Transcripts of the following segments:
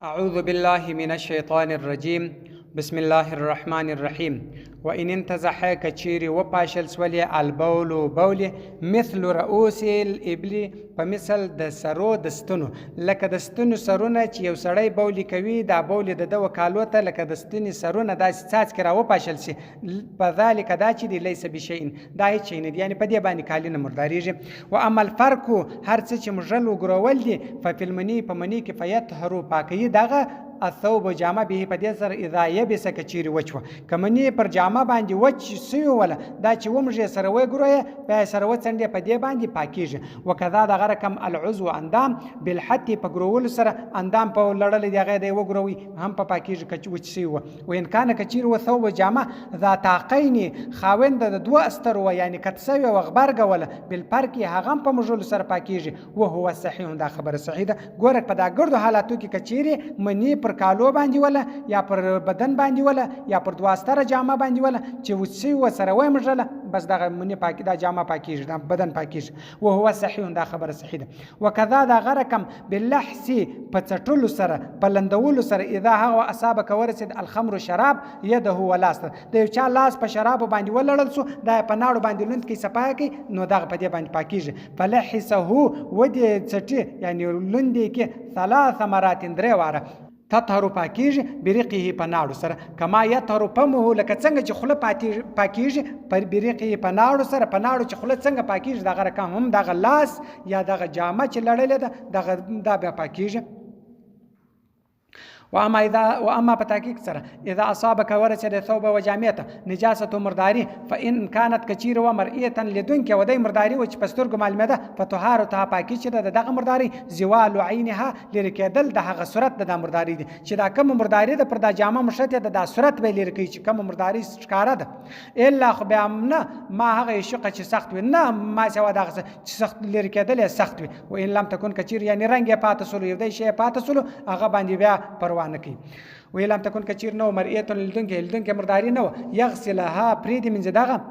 أعوذ بالله من الشيطان الرجيم بسم الله الرحمن الرحيم وإن انتزح كچيري وپاشل سولي البول بولي مثل رؤوس الإبل فمثل د سرو دستنو لکه د ستنو سرونه چې یو سړی بولی کوي دا بولی د وکالو ته لکه د ستنې سرونه داسې څاڅکي را وپاشل سي په ذلک دا چې دی لیس بشیء دا هیڅ شی نه دی یعنې په دې باندې کالي نه مرداریږي و اما الفرق هر څه چې مژل وګرول دي ففي المني په مني کې فیطهرو پاکوي دغه الثوب جامه به په دې سره اذا یبس کچيري وچوه کمنی پر جامه باندې وچ سوی ولا دا چې ومږه سره وګروي په سره وڅنډه په دې باندې پاکیږي وکذا د غره کم العضو اندام بالحتی په ګرول سره اندام په لړل دی هغه دی وګروي هم په پاکیږي کچ وچ سوی و وین کان کچيري و ثوب جامه ذات عقین خاوند د دوه استر و یعنی کتسوی و غبرګ ولا بالپرکی هغه په مجول سره پاکیږي او هو صحیح دا خبره صحیح ده ګوره په دا ګردو حالاتو کې کچيري منی پر کالو باندې ولا یا پر بدن باندې ولا یا پر دواستره جامه باندې ولا چې وڅي و سره وای مجله بس دا منی پاکی دا جامه پاکیږي دا بدن پاکیږي او هو صحیح دا خبره صحیح ده وکذا دا غرکم باللحس په چټلو سره بلندولو سره اذا هغه اصابک ورسد الخمر شراب یده ولاست د یو چا لاس په شراب باندې ولړل سو دا په ناړو باندې لوند کې صفاکي نو دا په دې باندې پاکیږي فلحسه ودی چټي یعنی لوندې کې ثلاث مرات درې واره تطهر پاکیږي برقه په ناړو سره کما یطهر فمه لکه څنګه چې خوله پاکیږي پر برقه په ناړو سره په ناړو چې خوله څنګه پاکیږي دغه رقم هم دغه لاس یا دغه جامه چې لړلې ده دغه دا بیا پاکیږي واما پتاکیک سره اذا اصابك ورثه ثوب وجامته نجاسه مرداري فان كانت كثير ومرئيه لدنك ودي مرداري و چې پسترګ معلومه ده فطهارتها پاکي چې دغه مرداري زوال عينها لرکدل دغه صورت د مرداري دي چې دا کوم مرداري ده پر د جامه مشته د صورت به لري چې کوم مرداري ښکارا ده الا خو به امنه ما هغه شقه چې سخت و نه ما سوا دغه چې سخت لرکدل سخت وي و ان لم تكن كثير یعنی رنگ پاتسلو یو دی شی پاتسلو هغه باندې بیا نکی ویلم تکون کچیر نو مرئیتون لدنک مرداری نو یغسلها پریدی من زداغه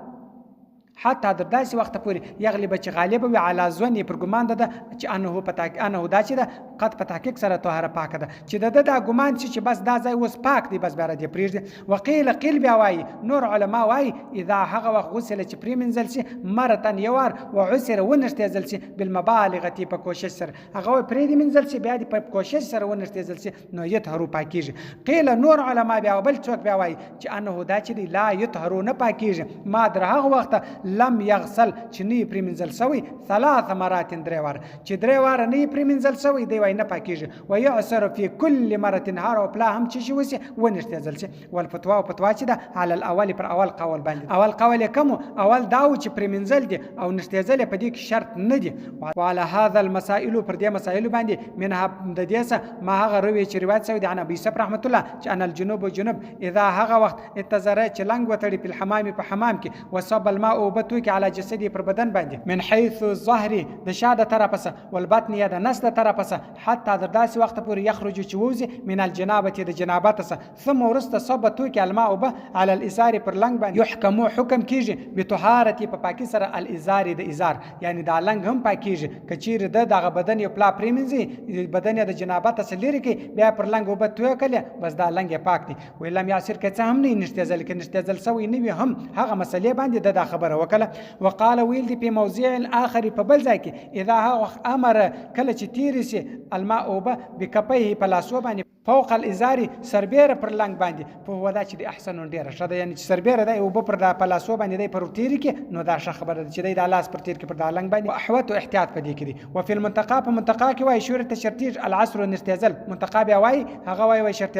حتی در داسې وخت پورې یغلب چې غالب وي علی ظن پر ګمان ده چې انه دا چې ده قد په تحقیق سره طاهره پاکه ده چې دا ګمان چې بس دا ځای اوس پاک دی بس بیا دې پرېږدي وقیل قیل بیا وایي نور علما وایي اذا هغه وخت غسل چې پرېمنځل سي مرتن یوار وعسر ونښتېځل سي بالمبالغه په کوشش سره هغه پرېدي منځل سي بیا دې په کوشش سره ونښتېځل سي نو یطهرو پاکیږي قیل نور علما بیا بل څوک بیا وایي چې انه دا چې لا یطهرو نه پاکیږي ما در هغه وخت لم یغسل چې نه پرېمنځل سوی ثلاث مرات درې وار چې درې وار نه پرېمنځل سوی دی وای نه پاکیږي و یعسر فی کل مره هر او پلا هم چې شي وسی ونښتېځل شي والفتوا او فتوا چې ده على الاول پر اول قول باندې اول قول کوم اول داو چې پرېمنځل دي او نښتېځل په دې کې شرط نه دي وعلى هذا المسائل پر دې مسائل باندې منها د دې سه ما هغه روي چې روایت شوی دی عن ابي صبر رحمت الله چې ان الجنوب جنوب اذا هغه وخت اتزره چې لنګ وتړي په الحمام په حمام کې وصب الماء بتوي کې على جسدي پر بدن باندې من حيث الظهر د شاده طرفه والبطن یا د نس د طرفه حتی در داسې وخت پورې یخرج چې ووزي من الجنابه د جنابت سره ثم ورست صبتو کې الماء به على الازار پر لنګ باندې يحكم حکم کیږي بطهارت په پاکي سره الازار د ازار یعنی دا لنګ هم پاکیږي کچیر دغه بدن یو پلا پریمنځي بدن د جنابت سره لري کې بیا پر لنګ وب تو کله بس دا لنګ پاک دي ولم یاسر کڅ هم نه نشته ځل کې نشته ځل سوی نه وي هم هغه مسلې باندې د خبره وکړه وقال ویل دی په موضع الاخر په بل ځای کې اذا هغه امر کله چې تیر سي الماء وب بکپه په لاسو باندې فوق الازار سربیره پر لنګ باندې په ودا چې احسن ډیره شته یعنی چې سربیره دی او پر د پلاسو باندې دی پر تیر کې نو دا خبره چې دی د لاس پر تیر کې پر د لنګ باندې احوت او احتیاط پدې کې دي او په المنتقى په منتقى کې وای شورت شرطیج العصر نستهزل منتقى بیا وای هغه وای شرط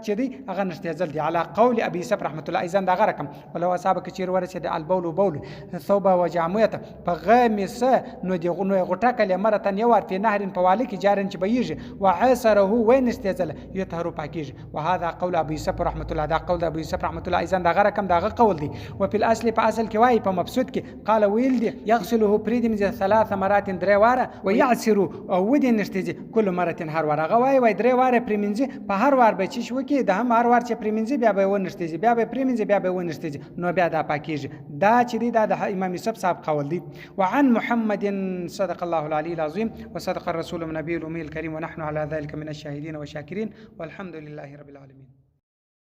چې دی هغه نستهزل دی على قول ابي صبر رحمت الله ايضا دا غرکم ولو اصحاب کچیر ورسید البول بول ثوب وجامته فغمس نو دی غټه کله مرتن یو ور په نهر په والی کې جارن چې بيږي وعسره وين استهزل يطهر پاکیږي وهذا قول ابي يوسف رحمه الله دا قول ابي يوسف رحمه الله ايضا دا غره کم دا قول دي وفي الاصل په اصل کې وای په مبسوط کې قال ويل دي يغسله بريد من ثلاث مرات درې واره ويعسر او ودي نشتيږي كل مره هر واره وای درې واره پریمنځي په هر وار به چې شو کې د هم هر وار چې پریمنځي بیا به ونشتيږي بیا به پریمنځي بیا به ونشتيږي نو بیا دا پاکیږي دا چې دی دا د امام یوسف صاحب قول دی. وعن محمد صدق الله العلي العظيم وصدق الرسول النبي الأمي الكريم ونحن على ذلك من الشاهدين والشاكرين والحمد لله رب العالمين.